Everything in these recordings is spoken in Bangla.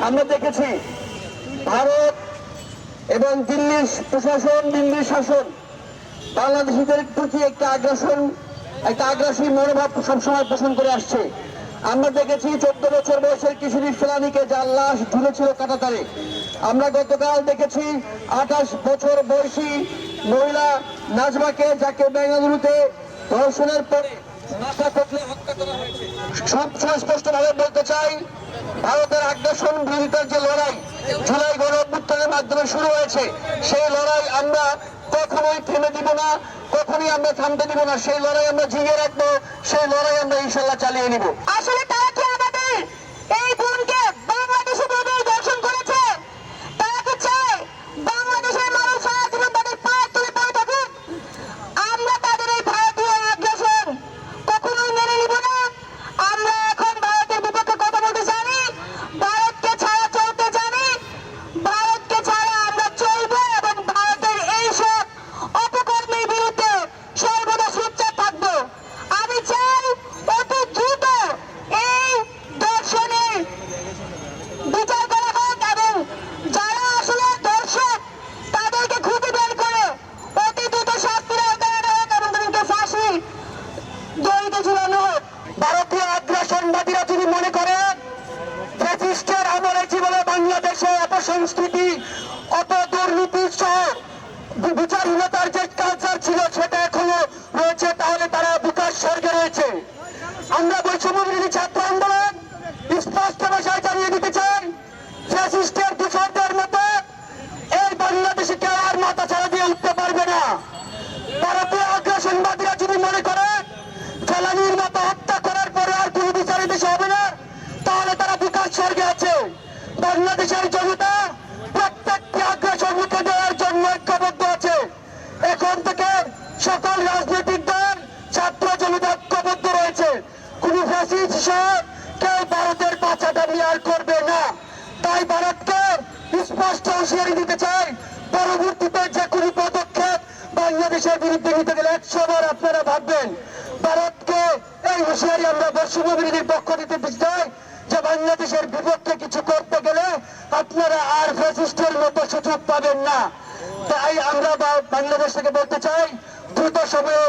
আমরা দেখেছি ভারত এবং দিল্লির প্রশাসন, দিল্লির শাসন বাংলাদেশিদের প্রতি একটা আগ্রাসী মনোভাব সবসময় পোষণ করে আসছে। আমরা দেখেছি 14 বছর বয়সের কিশোরী ফেলানীকে যার লাশ ঝুলেছিল কাঁটাতারে। আমরা গতকাল দেখেছি 28 বছর বয়সী মহিলা নাজমাকে, যাকে বেঙ্গালুরুতে ধর্ষণের পরে মাথা কতলে হত্যা করা হয়েছে। সুস্পষ্টভাবে বলতে চাই, ভারতের আগ্রাসন বিরোধিতার যে লড়াই জুলাই গণঅভ্যুত্থানের মাধ্যমে শুরু হয়েছে, সেই লড়াই আমরা কখনোই থেমে দিব না, কখনোই আমরা থামতে দিব না। সেই লড়াই আমরা জিইয়ে রাখবো, সেই লড়াই আমরা ইনশাল্লাহ চালিয়ে নিব। আসলে তারা কি আমাদের এই বোনকে বাংলাদেশে দর্শন করেছে? তারা কি চায় বাংলাদেশের মানুষ সারা জীবন তাদের পায়ে তুলে পড়ে থাকুক? আমরা তাদের এই ভারতীয় আগ্রাসন কখনোই মেনে নিব না। আমরা এখন ভারতের বিপক্ষে কথা বলতে জানি, ভারতকে ছাড়া চলতে জানি, ভারতকে ছাড়া আমরা চলবো এবং ভারতের এইসব অপকর্মের বিরুদ্ধে সর্বদা সোচ্চার থাকবো। আমি চাই অতি দ্রুত এই দর্শনের বিচার করা হোক এবং যারা আসলে দর্শক তাদেরকে খুঁজে বের করে অতি দ্রুত শাস্তির আওতায় আনা হোক এবং তাদেরকে ফাঁসি দড়িতে ঝুলানো হোক। ভারতীয় আগ্রাসনবাদীরা যদি মনে করে ফ্যাসিস্টের আমলে জীবনে বাংলাদেশে অপসংস্কৃতি, অপদুর্নীতি সহ বিচারহীনতার যে কালচার ছিল সেটা এখনো রয়েছে, তাহলে তারা বিকাশ স্বর্গে রয়েছে। আমরা বৈষম্য বিরোধী ছাত্র আন্দোলন স্পষ্ট ভাষায় জানিয়ে দিতে চাই, ফ্যাসিস্টের দূষরদের মতো এই বাংলাদেশে কেউ আর মাথা ছাড়া দিয়ে উঠতে পারবে না। ভারতীয় আগ্রাসনবাদীরা যদি মনে করে ফেলানীর মতো হত্যা করার পরে আর কোনো বিচারে দেশে হবে না, তাহলে তারা বিকাশ স্বর্গে আছে। বাংলাদেশের জনতা প্রত্যেকটি আগ্রাসন রুখে দেওয়ার জন্য ঐক্যবদ্ধ আছে। এখন থেকে সকল রাজনৈতিক দল, ছাত্র জনতা ঐক্যবদ্ধ রয়েছে। কোন ফ্যাসিস্ট সহ কেউ ভারতের পাছাটা নিয়ে আর করবে না। তাই ভারতকে স্পষ্ট হুঁশিয়ারি দিতে চাই, পরবর্তীতে যে কোনো পদক্ষেপ বাংলাদেশের বিরুদ্ধে নিতে গেলে 100 বার আপনারা ভাববেন। ভারতকে এই হুঁশিয়ারি আমরা বৈষম্য বিরোধীর পক্ষ দিতে চাই যে বাংলাদেশের বিপক্ষে কিছু করতে গেলে আপনারা আর ফ্যাসিস্টের মতো সুযোগ পাবেন না। তাই আমরা বাংলাদেশ থেকে বলতে চাই, দ্রুত সময়ে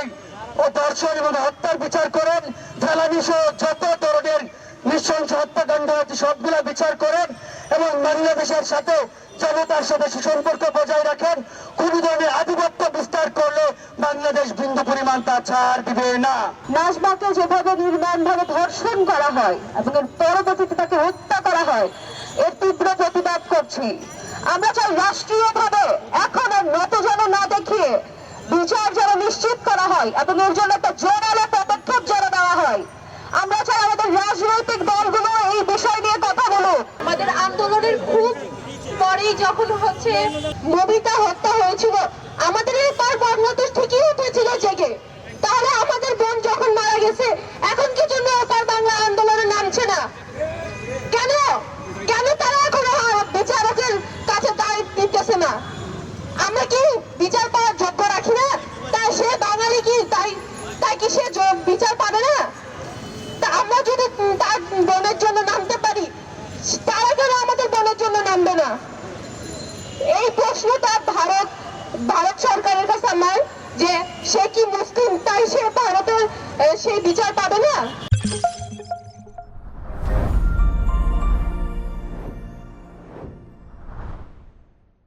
ও ধর্ষণ এবং হত্যার বিচার করেন, ফেলানী সহ যত ধরনের নৃশংস হত্যাকাণ্ড হচ্ছে সবগুলা বিচার করেন এবং বাংলাদেশের সাথে জনতার সাথে সুসম্পর্ক বজায় রাখেন। কোন ধরনের আধিপত্য বিস্তার করলে বাংলাদেশ বিন্দু পরিমাণ তা ছাড় দিবে না। নাজমাকে যেভাবে নির্মমভাবে ধর্ষণ করা হয় এবং এর পরবর্তীতে তাকে হত্যা করা হয়, এর তীব্র প্রতিবাদ করছি। আমরা চাই রাষ্ট্রীয়ভাবে এখন আর নতজন না দেখিয়ে বিচার যেন নিশ্চিত করা হয় এবং এর জন্য একটা জোরালো পদক্ষেপ যেন দেওয়া হয়। আমরা চাই আমাদের রাজনৈতিক দলগুলো এই বিষয় নিয়ে কথা বলুক। আমাদের আন্দোলনের খুব পরেই যখন নবিতা হত্যা হয়েছিল, আমাদের এই পার বাংলাদেশ ঠিকই উঠেছিল জেগে। তাহলে আমাদের বোন যখন মারা গেছে, এখন কি জন্য পার বাংলা আন্দোলনে নামছে না? কেন কেন তারা এখনো বিচারকের কাছে দায় দিতেছে না? আমরা কি বিচার পাওয়ার যোগ্য রাখি না? তাই সে বাঙালি কি তাই কি সে বিচার পাবে না? তা আমরা যদি তার বোনের জন্য নামতে পারি, তারা কেন আমাদের বোনের জন্য নামবে না? এই প্রশ্নটা ভারত সরকারের কাছে আমার, যে সে কি মুসলিম তাই সে ভারতের সেই বিচার পাবে না?